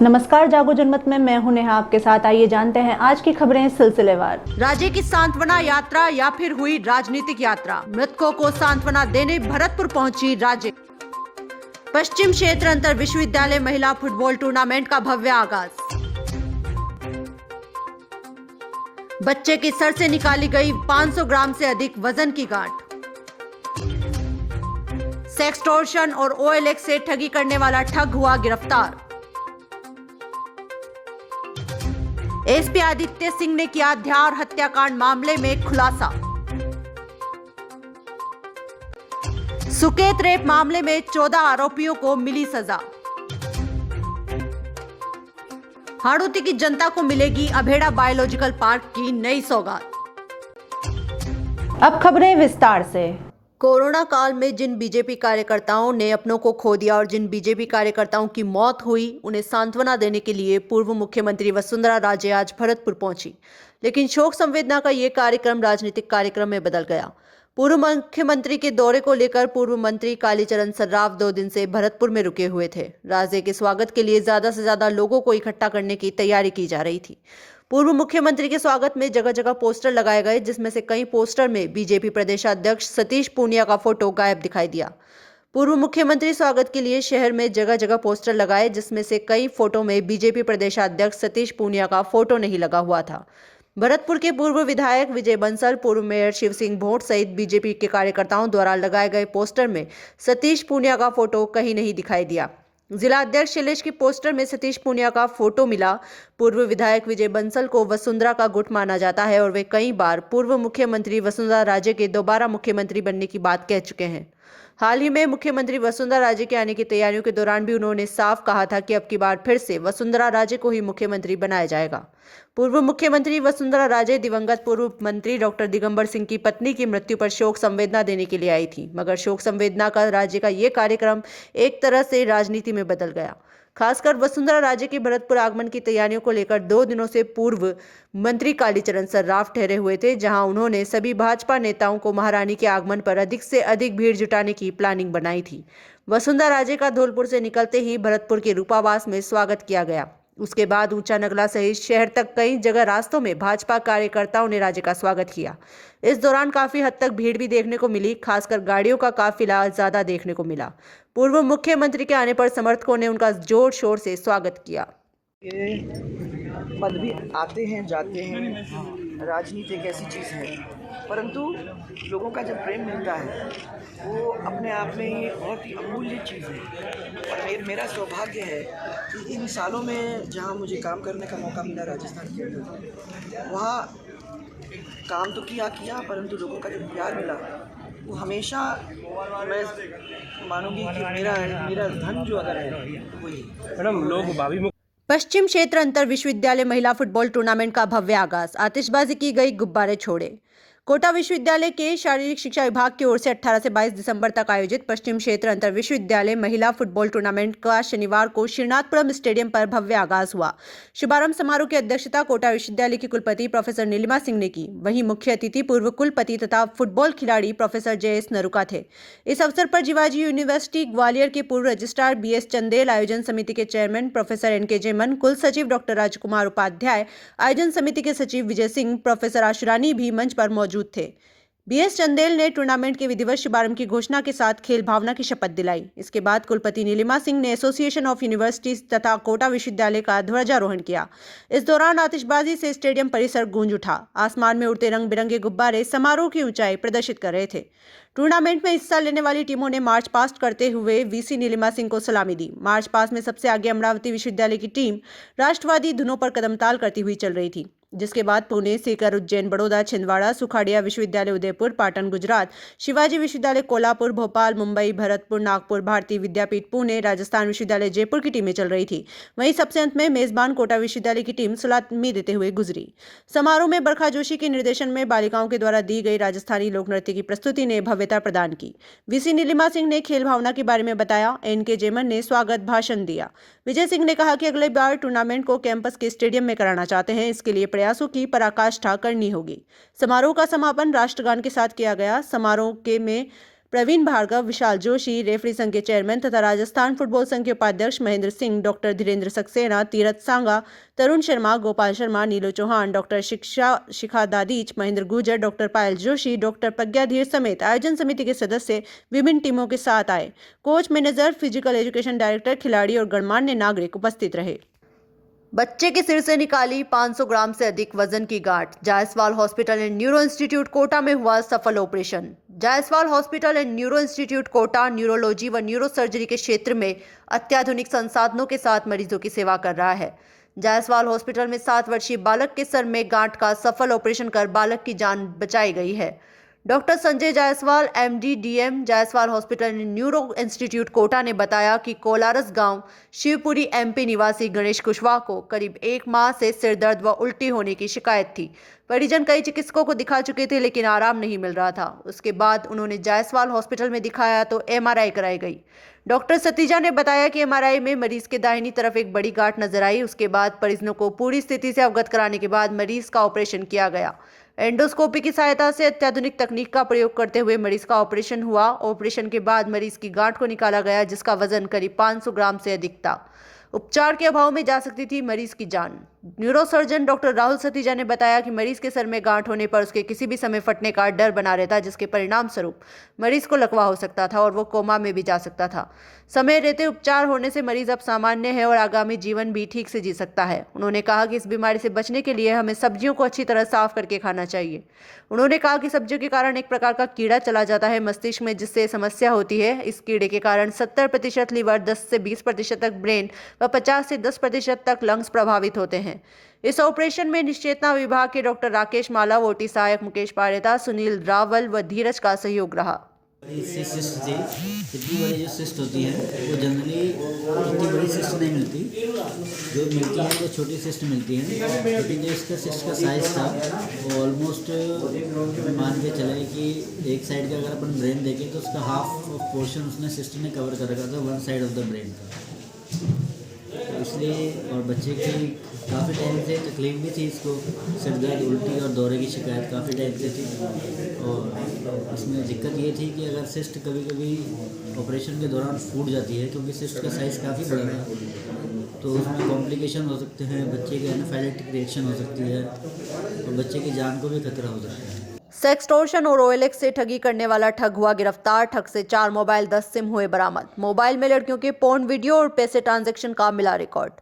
नमस्कार, जागो जनमत में मैं हूं नेहा आपके साथ। आइए जानते हैं आज की खबरें सिलसिलेवार। राज्य की सांत्वना यात्रा या फिर हुई राजनीतिक यात्रा, मृतकों को सांत्वना देने भरतपुर पहुंची राज्य। पश्चिम क्षेत्र अंतर विश्वविद्यालय महिला फुटबॉल टूर्नामेंट का भव्य आगाज। बच्चे की सर से निकाली गई 500 ग्राम से अधिक वजन की गांठ। सेक्सटॉर्शन और OLX से ठगी करने वाला ठग हुआ गिरफ्तार। एसपी आदित्य सिंह ने किया ध्यार हत्याकांड मामले में खुलासा। सुकेत रेप मामले में 14 आरोपियों को मिली सजा। हाड़ौती की जनता को मिलेगी अभेड़ा बायोलॉजिकल पार्क की नई सौगात। अब खबरें विस्तार से। कोरोना काल में जिन बीजेपी कार्यकर्ताओं ने अपनों को खो दिया और जिन बीजेपी कार्यकर्ताओं की मौत हुई, उन्हें सांत्वना देने के लिए पूर्व मुख्यमंत्री वसुंधरा राजे आज भरतपुर पहुंची। लेकिन शोक संवेदना का ये कार्यक्रम राजनीतिक कार्यक्रम में बदल गया। पूर्व मुख्यमंत्री के दौरे को लेकर पूर्व मंत्री कालीचरण सर्राफ 2 दिन से भरतपुर में रुके हुए थे। राजे के स्वागत के लिए ज्यादा से ज्यादा लोगों को इकट्ठा करने की तैयारी की जा रही थी। पूर्व मुख्यमंत्री के स्वागत में जगह जगह पोस्टर लगाए गए, जिसमें से कई पोस्टर में बीजेपी प्रदेशाध्यक्ष सतीश पूनिया का फोटो गायब दिखाई दिया। पूर्व मुख्यमंत्री स्वागत के लिए शहर में जगह जगह पोस्टर लगाए, जिसमें से कई फोटो में बीजेपी प्रदेशाध्यक्ष सतीश पूनिया का फोटो नहीं लगा हुआ था। भरतपुर के पूर्व विधायक विजय बंसल, पूर्व मेयर शिव सिंह भोट सहित बीजेपी के कार्यकर्ताओं द्वारा लगाए गए पोस्टर में सतीश पूनिया का फोटो कहीं नहीं दिखाई दिया। जिला अध्यक्ष शैलेश की पोस्टर में सतीश पूनिया का फोटो मिला। पूर्व विधायक विजय बंसल को वसुंधरा का गुट माना जाता है और वे कई बार पूर्व मुख्यमंत्री वसुंधरा राजे के दोबारा मुख्यमंत्री बनने की बात कह चुके हैं। हाल ही में मुख्यमंत्री वसुंधरा राजे के आने की तैयारियों के दौरान भी उन्होंने साफ कहा था कि अब की बार फिर से वसुंधरा राजे को ही मुख्यमंत्री बनाया जाएगा। पूर्व मुख्यमंत्री वसुंधरा राजे दिवंगत पूर्व मंत्री डॉक्टर दिगंबर सिंह की पत्नी की मृत्यु पर शोक संवेदना देने के लिए आई थी, मगर शोक संवेदना का राज्य का ये कार्यक्रम एक तरह से राजनीति में बदल गया। खासकर वसुंधरा राजे के भरतपुर आगमन की तैयारियों को लेकर 2 दिनों से पूर्व मंत्री कालीचरण सर्राफ ठहरे हुए थे, जहां उन्होंने सभी भाजपा नेताओं को महारानी के आगमन पर अधिक से अधिक भीड़ जुटाने की प्लानिंग बनाई थी। वसुंधरा राजे का धौलपुर से निकलते ही भरतपुर के रूपावास में स्वागत किया गया। उसके बाद ऊंचा नगला सहित शहर तक कई जगह रास्तों में भाजपा कार्यकर्ताओं ने राजे का स्वागत किया। इस दौरान काफी हद तक भीड़ भी देखने को मिली, खासकर गाड़ियों का काफिला ज्यादा देखने को मिला। पूर्व मुख्यमंत्री के आने पर समर्थकों ने उनका जोर शोर से स्वागत किया। ये पद भी आते हैं जाते हैं, राजनीति एक ऐसी चीज़ है, परंतु लोगों का जब प्रेम मिलता है वो अपने आप में ही बहुत ही अमूल्य चीज़ है। और मेरा सौभाग्य है कि इन सालों में जहाँ मुझे काम करने का मौका मिला राजस्थान के अंदर, वहाँ काम तो किया परंतु लोगों का जो प्यार मिला वो हमेशा मैं मानूंगी कि मेरा धन जो अगर है तो वही मैडम लोग भाभी पश्चिम क्षेत्र अंतर विश्वविद्यालय महिला फुटबॉल टूर्नामेंट का भव्य आगाज। आतिशबाजी की गई, गुब्बारे छोड़े। कोटा विश्वविद्यालय के शारीरिक शिक्षा विभाग की ओर से 18 से 22 दिसंबर तक आयोजित पश्चिम क्षेत्र अंतर विश्वविद्यालय महिला फुटबॉल टूर्नामेंट का शनिवार को श्रीनाथपुरम स्टेडियम पर भव्य आगाज हुआ। शुभारंभ समारोह की अध्यक्षता कोटा विश्वविद्यालय की कुलपति प्रोफेसर नीलिमा सिंह ने की। वहीं मुख्य अतिथि पूर्व कुलपति तथा फुटबॉल खिलाड़ी प्रोफेसर JS नरुका थे। इस अवसर पर जिवाजी यूनिवर्सिटी ग्वालियर के पूर्व रजिस्ट्रार BS चंदेल, आयोजन समिति के चेयरमैन प्रोफेसर NK जेमन, कुल सचिव डॉक्टर राजकुमार उपाध्याय, आयोजन समिति के सचिव विजय सिंह, प्रोफेसर आशुरानी भी मंच पर मौजूद थे। BS चंदेल ने टूर्नामेंट के विधिवत शुभारंभ की घोषणा के साथ खेल भावना की शपथ दिलाई। इसके बाद कुलपति नीलिमा सिंह ने एसोसिएशन ऑफ यूनिवर्सिटीज तथा कोटा विश्वविद्यालय का ध्वजारोहण किया। इस दौरान आतिशबाजी से स्टेडियम परिसर गूंज उठा। आसमान में उड़ते रंग बिरंगे गुब्बारे समारोह की ऊंचाई प्रदर्शित कर रहे थे। टूर्नामेंट में हिस्सा लेने वाली टीमों ने मार्च पास्ट करते हुए VC नीलिमा सिंह को सलामी दी। मार्च पास्ट में सबसे आगे अमरावती विश्वविद्यालय की टीम राष्ट्रवादी धुनों पर कदमताल करती हुई चल रही थी, जिसके बाद पुणे, सीकर, उज्जैन, बड़ौदा, छिंदवाड़ा, सुखाड़िया विश्वविद्यालय उदयपुर, पाटन गुजरात, शिवाजी विश्वविद्यालय कोल्हापुर, भोपाल, मुंबई, भरतपुर, नागपुर, भारतीय विद्यापीठ पुणे, राजस्थान विश्वविद्यालय जयपुर की टीमें चल रही थी। वहीं सबसे अंत में मेजबान कोटा विश्वविद्यालय की टीम सलामी देते हुए गुजरी। समारोह में बरखा जोशी के निर्देशन में बालिकाओं के द्वारा दी गई राजस्थानी लोक नृत्य की प्रस्तुति ने भव्यता प्रदान की। VC नीलिमा सिंह ने खेल भावना के बारे में बताया। NK जेमन ने स्वागत भाषण दिया। विजय सिंह ने कहा कि अगले बार टूर्नामेंट को कैंपस के स्टेडियम में कराना चाहते हैं, इसके लिए प्रयासों की पराकाष्ठा करनी होगी। समारोह का समापन राष्ट्रगान के साथ किया गया। समारोह के में प्रवीण भार्गव, विशाल जोशी, रेफरी संघ के चेयरमैन तथा राजस्थान फुटबॉल संघ के उपाध्यक्ष महेंद्र सिंह, डॉक्टर धीरेन्द्र सक्सेना, तीरथ सांगा, तरुण शर्मा, गोपाल शर्मा, नीलो चौहान, डॉक्टर शिखा दादीच, महेंद्र गुर्जर, डॉक्टर पायल जोशी, डॉक्टर प्रज्ञा धीर समेत आयोजन समिति के सदस्य विभिन्न टीमों के साथ आए। Coach, manager, physical education director, खिलाड़ी और गणमान्य नागरिक उपस्थित रहे। बच्चे के सिर से निकाली 500 ग्राम से अधिक वजन की गांठ। Jaiswal hospital and neuro institute Kota में हुआ सफल operation. Jaiswal hospital and neuro institute Kota neurology व न्यूरो सर्जरी के क्षेत्र में अत्याधुनिक संसाधनों के साथ मरीजों की सेवा कर रहा है। जायसवाल हॉस्पिटल में 7 वर्षीय बालक के सर में गांठ का सफल ऑपरेशन कर बालक की जान बचाई गई है। Doctor Sanjay Jaiswal, MD, DM, Jaiswal hospital neuro institute Kota ने बताया कि कोलारस गांव शिवपुरी MP निवासी गणेश कुशवाहा को करीब 1 माह से सिर दर्द व उल्टी होने की शिकायत थी। परिजन कई चिकित्सकों को दिखा चुके थे लेकिन आराम नहीं मिल रहा था। उसके बाद उन्होंने जायसवाल हॉस्पिटल में दिखाया तो MRI कराई गई। डॉक्टर सतीजा ने बताया कि MRI में मरीज के दाहिनी तरफ एक बड़ी गांठ नजर आई। उसके बाद परिजनों को पूरी स्थिति से अवगत कराने के बाद मरीज का ऑपरेशन किया गया। एंडोस्कोपी की सहायता से अत्याधुनिक तकनीक का प्रयोग करते हुए मरीज का ऑपरेशन हुआ। ऑपरेशन के बाद मरीज की गांठ को निकाला गया जिसका वजन करीब 500 ग्राम से अधिक था। उपचार के अभाव में जा सकती थी मरीज की जान। न्यूरोसर्जन डॉक्टर राहुल सतीजा ने बताया कि मरीज के सर में गांठ होने पर उसके किसी भी समय फटने का डर बना रहता, जिसके परिणाम स्वरूप मरीज को लकवा हो सकता था और वो कोमा में भी जा सकता था। समय रहते उपचार होने से मरीज अब सामान्य है और आगामी जीवन भी ठीक से जी सकता है। उन्होंने कहा कि इस बीमारी से बचने के लिए हमें सब्जियों को अच्छी तरह साफ करके खाना चाहिए। उन्होंने कहा कि सब्जियों के कारण एक प्रकार का कीड़ा चला जाता है मस्तिष्क में, जिससे समस्या होती है। इस कीड़े के कारण 70% लीवर, 10 से 20% तक ब्रेन व 50 से 10% तक लंग्स प्रभावित होते हैं। इस ऑपरेशन में निश्चेतना विभाग के डॉक्टर राकेश माला, ओटी सहायक मुकेश पारेता, सुनील रावल व धीरज का सहयोग रहा। सिस्ट थी, इतनी बड़ी जो सिस्ट होती है वो जनरली इतनी बड़ी सिस्ट नहीं मिलती, जो मिलती है वो छोटी सिस्ट मिलती है। लेकिन जो इसका सिस्ट का साइज़ था वो ऑलमोस्ट मान के चले कि एक साइड का अगर अपन ब्रेन देखें तो उसका हाफ पोर्शन उसने सिस्ट ने कवर कर रखा था, one side of the brain का। तो इसलिए और बच्चे की काफ़ी टाइम से तकलीफ भी थी, इसको सिर दर्द, उल्टी और दौरे की शिकायत काफ़ी टाइम से थी। और इसमें दिक्कत ये थी कि अगर सिस्ट कभी कभी ऑपरेशन के दौरान फूट जाती है, क्योंकि सिस्ट का साइज़ काफ़ी बड़ा था, तो उसमें कॉम्प्लिकेशन हो सकते हैं, बच्चे के एनाफाइलेटिक रिएक्शन हो सकती है और बच्चे की जान को भी खतरा हो सकता है। सेक्सटोर्शन और OLX से ठगी करने वाला ठग हुआ गिरफ्तार। ठग से 4 मोबाइल, 10 सिम हुए बरामद। मोबाइल में लड़कियों के पोर्न वीडियो और पैसे ट्रांजैक्शन का मिला रिकॉर्ड।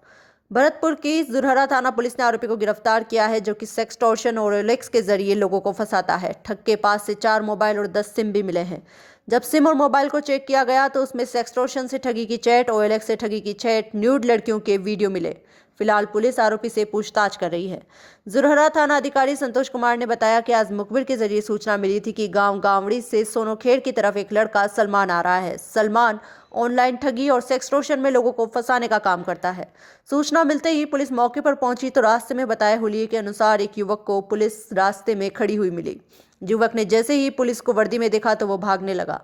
भरतपुर की जुरहरा थाना पुलिस ने आरोपी को गिरफ्तार किया है, जो कि सेक्सटोर्शन और OLX के जरिए लोगों को फंसाता है। ठग के पास से 4 मोबाइल और 10 सिम भी मिले हैं। जब सिम और मोबाइल को चेक किया गया तो उसमें सेक्सटोर्शन से ठगी की चैट, OLX से ठगी की चैट, न्यूड लड़कियों के वीडियो मिले। फिलहाल पुलिस आरोपी से पूछताछ कर रही है। जुरहरा थाना अधिकारी संतोष कुमार ने बताया कि आज मुखबिर के जरिए सूचना मिली थी कि गांव गावड़ी से सोनोखेड़ की तरफ एक लड़का सलमान आ रहा है। सलमान ऑनलाइन ठगी और सेक्सटोर्शन में लोगों को फंसाने का काम करता है। सूचना मिलते ही पुलिस मौके पर पहुंची तो रास्ते में बताए हुलिये के अनुसार एक युवक को पुलिस रास्ते में खड़ी हुई मिली। युवक ने जैसे ही पुलिस को वर्दी में देखा तो वो भागने लगा।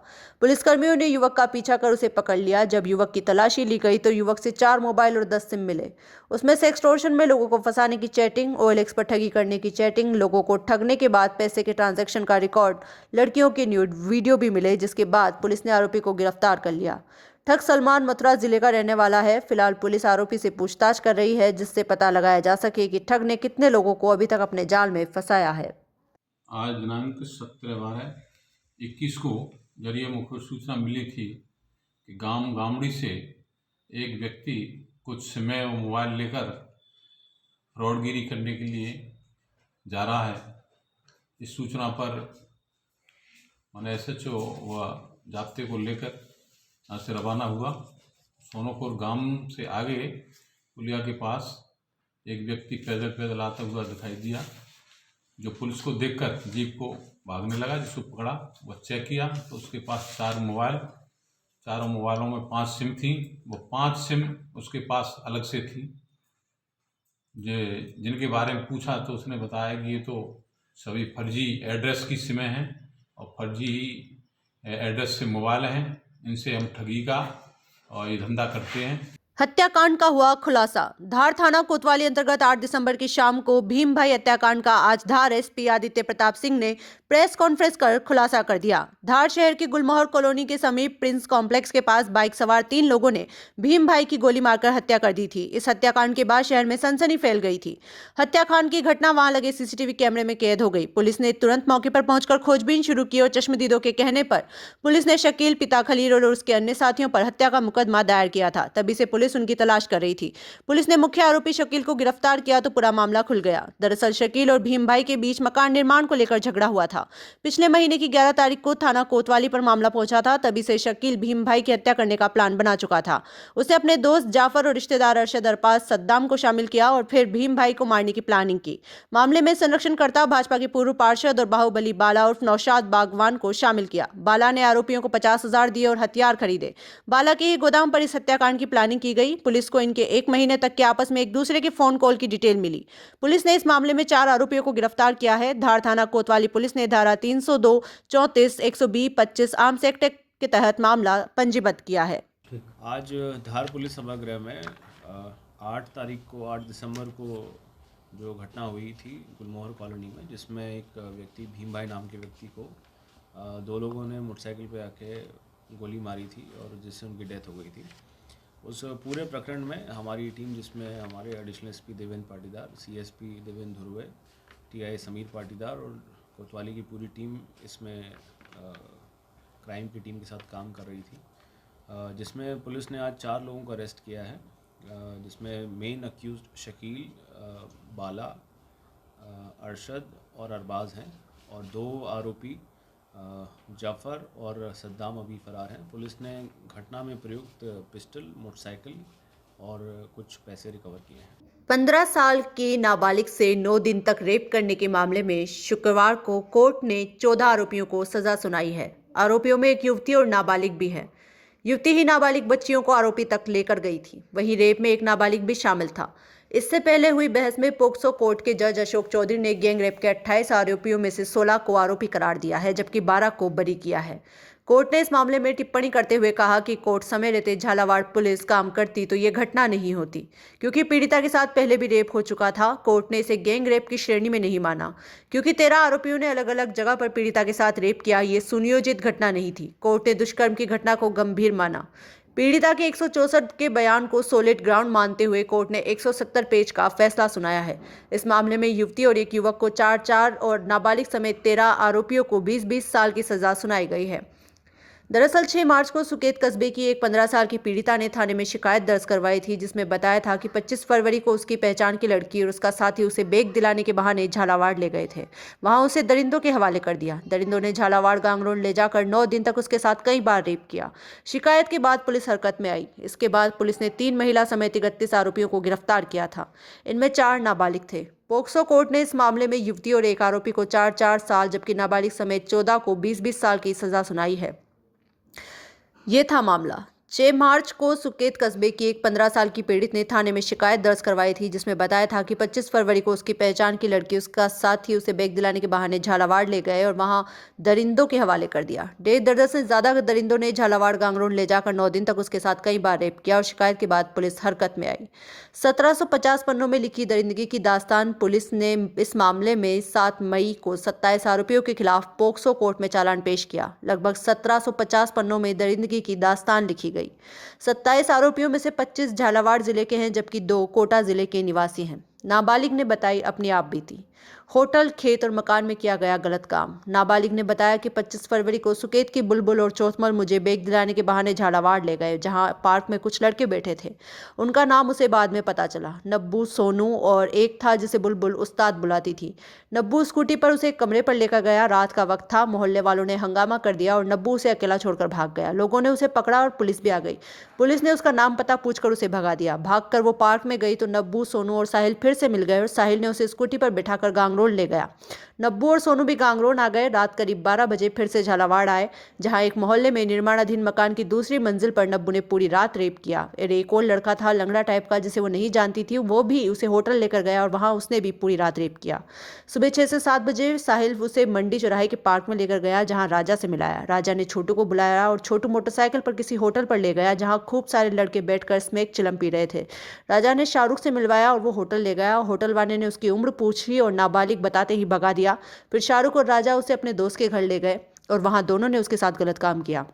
पुलिसकर्मियों ने युवक का पीछा कर उसे पकड़ लिया। जब युवक की तलाशी ली गई तो युवक से 4 मोबाइल और 10 सिम मिले। उसमें सेक्सटोर्शन में लोगों को फंसाने की चैटिंग, OLX पर ठगी करने की चैटिंग, लोगों को ठगने के बाद पैसे के ट्रांजैक्शन का रिकॉर्ड, लड़कियों के न्यूड वीडियो भी मिले, जिसके बाद पुलिस ने आरोपी को गिरफ्तार कर लिया। ठग सलमान मथुरा जिले का रहने वाला है। फिलहाल पुलिस आरोपी से पूछताछ कर रही है, जिससे पता लगाया जा सके कि ठग ने कितने लोगों को अभी तक अपने जाल में फंसाया है। आज दिनांक 17/12/21 को जरिए मुख्य सूचना मिली थी कि गांव गामड़ी से एक व्यक्ति कुछ समय और मोबाइल लेकर फ्रॉडगिरी करने के लिए जा रहा है। इस सूचना पर मैंने SHO व जाब्ते को लेकर यहाँ से रवाना हुआ। सोनोपुर गांव से आगे पुलिया के पास एक व्यक्ति पैदल पैदल आता हुआ दिखाई दिया, जो पुलिस को देखकर जीप को भागने लगा। जिसको पकड़ा, वह चेक किया तो उसके पास 4 मोबाइल, चारों मोबाइलों में 5 सिम थी। वो 5 सिम उसके पास अलग से थी। जिनके बारे में पूछा तो उसने बताया कि ये तो सभी फर्जी एड्रेस की सिमें हैं और फर्जी एड्रेस से मोबाइल हैं। इनसे हम ठगी का और ये धंधा करते हैं। हत्याकांड का हुआ खुलासा। धार थाना कोतवाली अंतर्गत 8 दिसंबर की शाम को भीम भाई हत्याकांड का आज धार एसपी आदित्य प्रताप सिंह ने प्रेस कॉन्फ्रेंस कर खुलासा कर दिया। धार शहर की गुलमोहर कॉलोनी के समीप प्रिंस कॉम्प्लेक्स के पास बाइक सवार 3 लोगों ने भीम भाई की गोली मारकर हत्या कर दी थी। इस हत्याकांड के बाद शहर में सनसनी फैल गई थी। हत्याकांड की घटना वहां लगे सीसीटीवी कैमरे में कैद हो गई। पुलिस ने तुरंत मौके पर पहुंचकर खोजबीन शुरू की और चश्मदीदों के कहने पर पुलिस ने शकील, पिता खलील और उसके अन्य साथियों पर हत्या का मुकदमा दायर किया था। तभी से पुलिस उनकी तलाश कर रही थी। पुलिस ने मुख्य आरोपी शकील को गिरफ्तार किया तो पूरा मामला खुल गया। दरअसल शकील और भीम भाई के बीच मकान निर्माण को लेकर झगड़ा हुआ था। पिछले महीने की 11 तारीख को थाना कोतवाली पर मामला पहुंचा था। तभी से शकील भीम भाई की हत्या करने का प्लान बना चुका था। उसने अपने दोस्त जाफर और रिश्तेदार अरशद अरबाज सद्दाम को शामिल किया और फिर भीम भाई को मारने की प्लानिंग की। मामले में संरक्षणकर्ता भाजपा के पूर्व पार्षद और बाहुबली बाला उर्फ नौशाद बागवान को शामिल किया। बाला ने आरोपियों को 50,000 दिए और हथियार खरीदे। बाला के ही गोदाम पर इस हत्याकांड की प्लानिंग की गई। पुलिस को इनके 1 महीने तक के आपस में एक दूसरे के फोन कॉल की डिटेल मिली। पुलिस ने इस मामले में 4 आरोपियों को गिरफ्तार किया है। धार थाना कोतवाली पुलिस ने धारा 302, 34, 120, 25 आर्म्स एक्ट के तहत मामला पंजीबद्ध किया है। आज धार पुलिस सभागृह में 8 तारीख को 8 दिसंबर को जो घटना हुई थी गुलमोहर कॉलोनी में, जिसमें एक व्यक्ति भीम भाई नाम के व्यक्ति को 2 लोगों ने मोटरसाइकिल पे आके गोली मारी थी और जिससे उनकी डेथ हो गई थी। उस पूरे प्रकरण में हमारी टीम, जिसमें हमारे additional SP Devendra Patidar, CSP Devendra Dhurve, TI Sameer Patidar और कोतवाली की पूरी टीम इसमें क्राइम की टीम के साथ काम कर रही थी, जिसमें पुलिस ने आज 4 लोगों को अरेस्ट किया है, जिसमें मेन अक्यूज्ड शकील, बाला, अरशद और अरबाज हैं और 2 आरोपी जाफ़र और सद्दाम अभी फरार हैं। पुलिस ने घटना में प्रयुक्त पिस्टल, मोटरसाइकिल और कुछ पैसे रिकवर किए हैं। 15 साल के नाबालिग से 9 दिन तक रेप करने के मामले में शुक्रवार को कोर्ट ने 14 आरोपियों को सजा सुनाई है। आरोपियों में एक युवती और नाबालिग भी है। युवती ही नाबालिग बच्चियों को आरोपी तक लेकर गई थी। वहीं रेप में एक नाबालिग भी शामिल था। इससे पहले हुई बहस में पोक्सो कोर्ट के जज अशोक चौधरी ने गैंग रेप के 28 आरोपियों में से 16 को आरोपी करार दिया है, जबकि 12 को बरी किया है। कोर्ट ने इस मामले में टिप्पणी करते हुए कहा कि कोर्ट समय रहते झालावाड़ पुलिस काम करती तो ये घटना नहीं होती, क्योंकि पीड़िता के साथ पहले भी रेप हो चुका था। कोर्ट ने इसे गैंग रेप की श्रेणी में नहीं माना, क्योंकि 13 आरोपियों ने अलग अलग जगह पर पीड़िता के साथ रेप किया। ये सुनियोजित घटना नहीं थी। कोर्ट ने दुष्कर्म की घटना को गंभीर माना। पीड़िता के 164 के बयान को सॉलिड ग्राउंड मानते हुए कोर्ट ने 170 पेज का फैसला सुनाया है। इस मामले में युवती और एक युवक को 4-4 और नाबालिग समेत 13 आरोपियों को 20-20 साल की सजा सुनाई गई है। दरअसल 6 मार्च को सुकेत कस्बे की एक 15 साल की पीड़िता ने थाने में शिकायत दर्ज करवाई थी, जिसमें बताया था कि 25 फरवरी को उसकी पहचान की लड़की और उसका साथी उसे बेग दिलाने के बहाने झालावाड़ ले गए थे। वहां उसे दरिंदों के हवाले कर दिया। दरिंदों ने झालावाड़ गांग रोड ले जाकर 9 दिन तक उसके साथ कई बार रेप किया। शिकायत के बाद पुलिस हरकत में आई। इसके बाद पुलिस ने 3 महिला समेत 31 आरोपियों को गिरफ्तार किया था। इनमें 4 नाबालिग थे। पोक्सो कोर्ट ने इस मामले में युवती और एक आरोपी को 4-4 साल, जबकि नाबालिग समेत 14 को 20-20 साल की सजा सुनाई है। ये था मामला। 6 मार्च को सुकेत कस्बे की एक 15 साल की पीड़ित ने थाने में शिकायत दर्ज करवाई थी, जिसमें बताया था कि 25 फरवरी को उसकी पहचान की लड़की उसका साथी उसे बेग दिलाने के बहाने झालावाड़ ले गए और वहां दरिंदों के हवाले कर दिया। 1.5 दर्जन से ज्यादा दरिंदों ने झालावाड़ गांग रोड ले जाकर 9 दिन तक उसके साथ कई बार रेप किया और शिकायत के बाद पुलिस हरकत में आई। 1750 पन्नों में लिखी दरिंदगी की दास्तान। पुलिस ने इस मामले में 7 मई को 27 आरोपियों के खिलाफ पोक्सो कोर्ट में चालान पेश किया। लगभग 1750 पन्नों में दरिंदगी की दास्तान लिखी गई। 27 आरोपियों में से 25 झालावाड़ जिले के हैं, जबकि 2 कोटा जिले के निवासी हैं। नाबालिग ने बताई अपनी आप बीती। होटल, खेत और मकान में किया गया गलत काम। नाबालिग ने बताया कि 25 फरवरी को सुकेत की बुलबुल और चौथमल मुझे बेग दिलाने के बहाने झालावाड़ ले गए, जहां पार्क में कुछ लड़के बैठे थे। उनका नाम उसे बाद में पता चला। नब्बू, सोनू और एक था जिसे बुलबुल उस्ताद बुलाती थी। नब्बू स्कूटी पर उसे कमरे पर लेकर गया। रात का वक्त था। मोहल्ले वालों ने हंगामा कर दिया और नब्बू उसे अकेला छोड़कर भाग गया। लोगों ने उसे पकड़ा और पुलिस भी आ गई। पुलिस ने उसका नाम पता पूछकर उसे भगा दिया। भागकर वो पार्क में गई तो नब्बू, सोनू और साहिल फिर से मिल गए और साहिल ने उसे स्कूटी पर बिठाकर गांग रोड ले गया। नब्बू और सोनू भी गांगरोन आ गए। रात करीब 12 बजे फिर से झालावाड़ आए, जहां एक मोहल्ले में निर्माणाधीन मकान की दूसरी मंजिल पर नब्बू ने पूरी रात रेप किया। एक और लड़का था लंगड़ा टाइप का, जिसे वो नहीं जानती थी, वो भी उसे होटल लेकर गया और वहां उसने भी पूरी रात रेप किया। सुबह 6 से 7 बजे साहिल उसे मंडी चौराहे के पार्क में लेकर गया, जहां राजा से मिलाया। राजा ने छोटू को बुलाया और छोटू मोटरसाइकिल पर किसी होटल पर ले गया, जहां खूब सारे लड़के बैठकर स्मैक चिलम पी रहे थे। राजा ने शाहरुख से मिलवाया और वो होटल ले गया। होटल वाले ने उसकी उम्र पूछी और नाबालिग बताते ही भगा दिया। फिर शाहरुख और राजा उसे अपने दोस्त के घर ले गए और वहां दोनों ने उसके साथ गलत काम किया।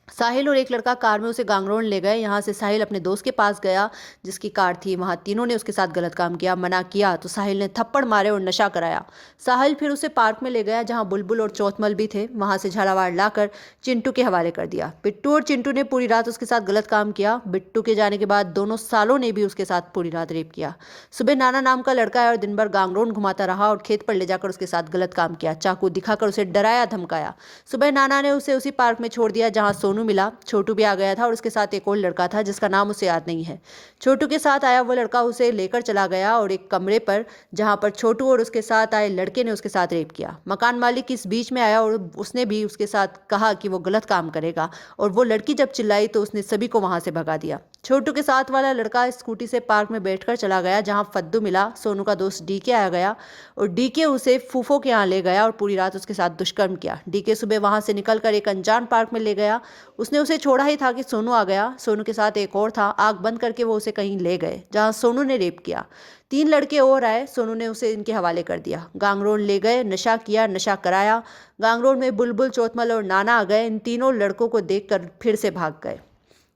साहिल और एक लड़का कार में उसे गांगरोन ले गए। यहाँ से साहिल अपने दोस्त के पास गया जिसकी कार थी। वहाँ तीनों ने उसके साथ गलत काम किया। मना किया तो साहिल ने थप्पड़ मारे और नशा कराया। साहिल फिर उसे पार्क में ले गया जहाँ बुलबुल और चौथमल भी थे। वहाँ से झालावाड़ लाकर चिंटू के हवाले कर दिया। बिट्टू और चिंटू ने पूरी रात उसके साथ गलत काम किया। बिट्टू के जाने के बाद दोनों सालों ने भी उसके साथ पूरी रात रेप किया। सुबह नाना नाम का लड़का है और दिन भर गांगरोन घुमाता रहा और खेत पर ले जाकर उसके साथ गलत काम किया। चाकू दिखाकर उसे डराया धमकाया। सुबह नाना ने उसे उसी पार्क में छोड़ दिया जहाँ सोनू मिला। छोटू भी आ गया था और उसके साथ एक और लड़का था जिसका नाम उसे याद नहीं है। छोटू के साथ आया वो लड़का उसे लेकर चला गया और एक कमरे पर, जहां पर छोटू और उसके साथ आए लड़के ने उसके साथ रेप किया। मकान मालिक इस बीच में आया और उसने भी उसके साथ कहा कि वो गलत काम करेगा और वो लड़की जब चिल्लाई तो उसने सभी को वहां से भगा दिया। छोटू के साथ वाला लड़का स्कूटी से पार्क में बैठकर चला गया जहां फद्दू मिला। सोनू का दोस्त डीके आ गया और डीके उसे फूफो के यहाँ ले गया और पूरी रात उसके साथ दुष्कर्म किया। डीके सुबह वहां से निकलकर एक अनजान पार्क में ले गया। उसने उसे छोड़ा ही था कि सोनू आ गया। सोनू के साथ एक और था। आग बंद करके वो उसे कहीं ले गए जहां सोनू ने रेप किया। 3 लड़के और आए। सोनू ने उसे इनके हवाले कर दिया। गांगरोन ले गए, नशा किया, नशा कराया। गांगरोन में बुलबुल, चौथमल और नाना आ गए। इन तीनों लड़कों को देखकर फिर से भाग गए।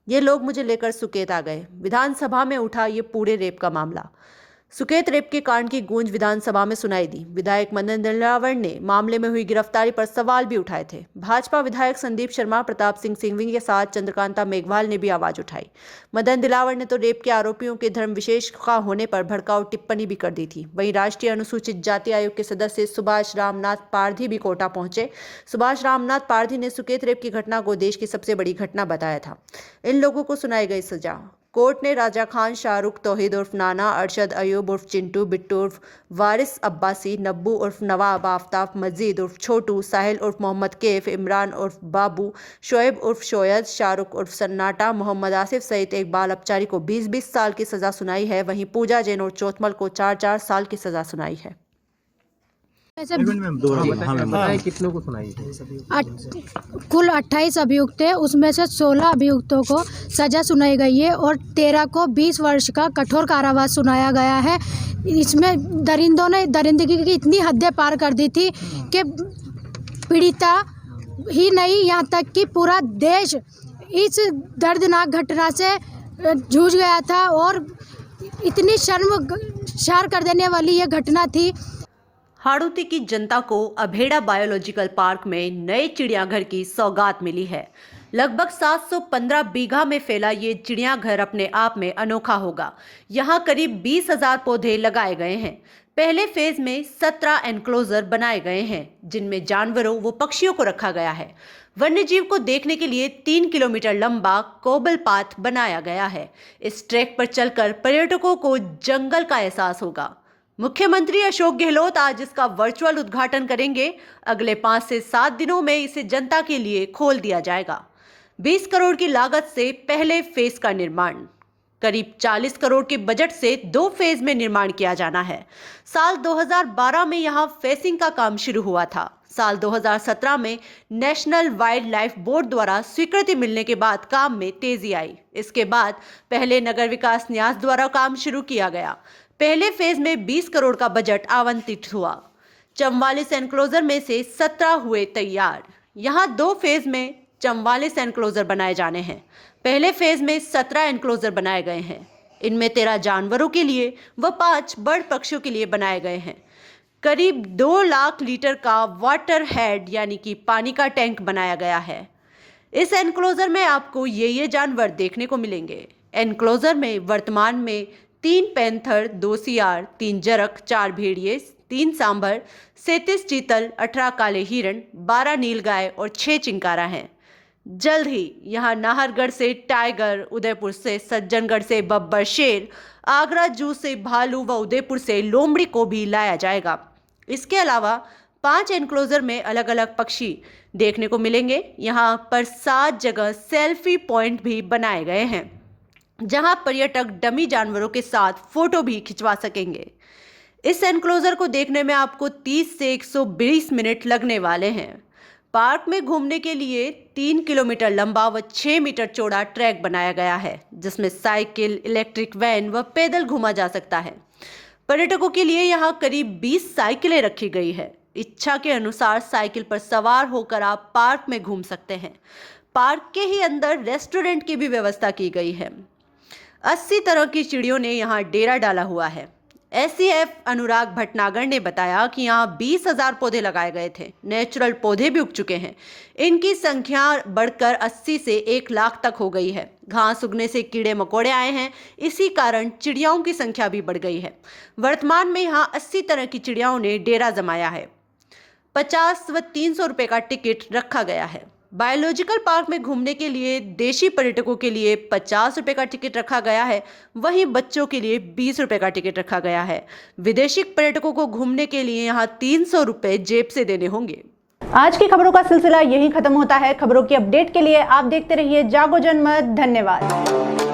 ये लोग मुझे लेकर सुकेत आ गए। विधानसभा में उठा ये पूरे रेप का मामला। सुकेत रेप के कांड की गूंज विधानसभा में सुनाई दी। विधायक मदन दिलावर ने मामले में हुई गिरफ्तारी पर सवाल भी उठाए थे। भाजपा विधायक संदीप शर्मा, प्रताप सिंह सिंघवी के साथ चंद्रकांता मेघवाल ने भी आवाज उठाई। मदन दिलावर ने तो रेप के आरोपियों के धर्म विशेष का होने पर भड़काऊ टिप्पणी भी कर दी थी। वहीं राष्ट्रीय अनुसूचित जाति आयोग के सदस्य सुभाष रामनाथ पारधी भी कोटा पहुंचे। सुभाष रामनाथ पारधी ने सुकेत रेप की घटना को देश की सबसे बड़ी घटना बताया था। इन लोगों को सुनाई गई सजा। कोर्ट ने राजा खान, शाहरुख, तौहीद उर्फ नाना, अरशद अयूब उर्फ चिंटू, बिट्टू उर्फ वारिस अब्बासी, नब्बू उर्फ नवाब आफ्ताब, मजीद उर्फ छोटू, साहिल उर्फ मोहम्मद कैफ, इमरान उर्फ बाबू, शोएब उर्फ शोयद, शाहरुख उर्फ सन्नाटा, मोहम्मद आसिफ सहित एक बाल अपचारी को 20-20 साल की सजा सुनाई है। वहीं पूजा जैन और चौथमल को 4-4 साल की सजा सुनाई है। कितनों को सुनाई? कुल 28 अभियुक्त थे, उसमें से 16 अभियुक्तों को सजा सुनाई गई है और 13 को 20 वर्ष का कठोर कारावास सुनाया गया है। इसमें दरिंदों ने दरिंदगी की इतनी हदें पार कर दी थी कि पीड़िता ही नहीं, यहाँ तक कि पूरा देश इस दर्दनाक घटना से जूझ गया था और इतनी शर्मसार कर देने वाली ये घटना थी। हाड़ौती की जनता को अभेड़ा बायोलॉजिकल पार्क में नए चिड़ियाघर की सौगात मिली है। लगभग 715 बीघा में फैला ये चिड़ियाघर अपने आप में अनोखा होगा। यहाँ करीब 20,000 पौधे लगाए गए हैं। पहले फेज में 17 एनक्लोजर बनाए गए हैं जिनमें जानवरों व पक्षियों को रखा गया है। वन्यजीव को देखने के लिए 3 किलोमीटर लंबा कोबल पाथ बनाया गया है। इस ट्रैक पर चलकर पर्यटकों को जंगल का एहसास होगा। मुख्यमंत्री अशोक गहलोत आज इसका वर्चुअल उद्घाटन करेंगे। अगले 5 से 7 दिनों में इसे जनता के लिए खोल दिया जाएगा। 20 करोड़ की लागत से पहले फेज का निर्माण, करीब 40 करोड़ के बजट से 2 फेज में निर्माण किया जाना है। साल 2012 में यहां फेंसिंग का काम शुरू हुआ था। साल 2017 में नेशनल वाइल्ड लाइफ बोर्ड द्वारा स्वीकृति मिलने के बाद काम में तेजी आई। इसके बाद पहले नगर विकास न्यास द्वारा काम शुरू किया गया। पहले फेज में 20 करोड़ का बजट आवंटित हुआ। 44 एनक्लोजर में से 17 हुए तैयार। यहाँ 2 फेज में 44 एनक्लोजर बनाए जाने हैं। पहले फेज में 17 एनक्लोजर बनाए गए हैं। इनमें 13 जानवरों के लिए व 5 बर्ड पक्षियों के लिए बनाए गए हैं। करीब 2 लाख लीटर का वाटर हेड यानी कि पानी का टैंक बनाया गया है। इस एनक्लोजर में आपको ये जानवर देखने को मिलेंगे। एनक्लोजर में वर्तमान में 3 पैंथर, 2 सियार, 3 जरक, 4 भेड़िए, 3 सांभर, 37 चीतल, 18 काले हिरण, 12 नीलगाय और 6 चिंकारा हैं। जल्द ही यहाँ नाहरगढ़ से टाइगर, उदयपुर से सज्जनगढ़ से बब्बर शेर, आगरा जू से भालू व उदयपुर से लोमड़ी को भी लाया जाएगा। इसके अलावा 5 एनक्लोजर में अलग अलग पक्षी देखने को मिलेंगे। यहाँ पर 7 जगह सेल्फी पॉइंट भी बनाए गए हैं, जहां पर्यटक डमी जानवरों के साथ फोटो भी खिंचवा सकेंगे। इस एनक्लोजर को देखने में आपको 30 से 120 मिनट लगने वाले हैं। पार्क में घूमने के लिए 3 किलोमीटर लंबा व 6 मीटर चौड़ा ट्रैक बनाया गया है, जिसमें साइकिल, इलेक्ट्रिक वैन व पैदल घूमा जा सकता है। पर्यटकों के लिए यहाँ करीब 20 साइकिलें रखी गई है। इच्छा के अनुसार साइकिल पर सवार होकर आप पार्क में घूम सकते हैं। पार्क के ही अंदर रेस्टोरेंट की भी व्यवस्था की गई है। 80 तरह की चिड़ियों ने यहाँ डेरा डाला हुआ है। SCF अनुराग भटनागर ने बताया कि यहाँ 20,000 पौधे लगाए गए थे। नेचुरल पौधे भी उग चुके हैं। इनकी संख्या बढ़कर 80 से 1 लाख तक हो गई है। घास उगने से कीड़े मकोड़े आए हैं, इसी कारण चिड़ियाओं की संख्या भी बढ़ गई है। वर्तमान में यहाँ 80 तरह की चिड़ियाओं ने डेरा जमाया है। 50 व 300 रुपये का टिकट रखा गया है। बायोलॉजिकल पार्क में घूमने के लिए देशी पर्यटकों के लिए 50 रुपये का टिकट रखा गया है, वहीं बच्चों के लिए 20 रुपये का टिकट रखा गया है। विदेशी पर्यटकों को घूमने के लिए यहाँ 300 रुपये जेब से देने होंगे। आज की खबरों का सिलसिला यहीं खत्म होता है। खबरों की अपडेट के लिए आप देखते रहिए जागो जनमत। धन्यवाद।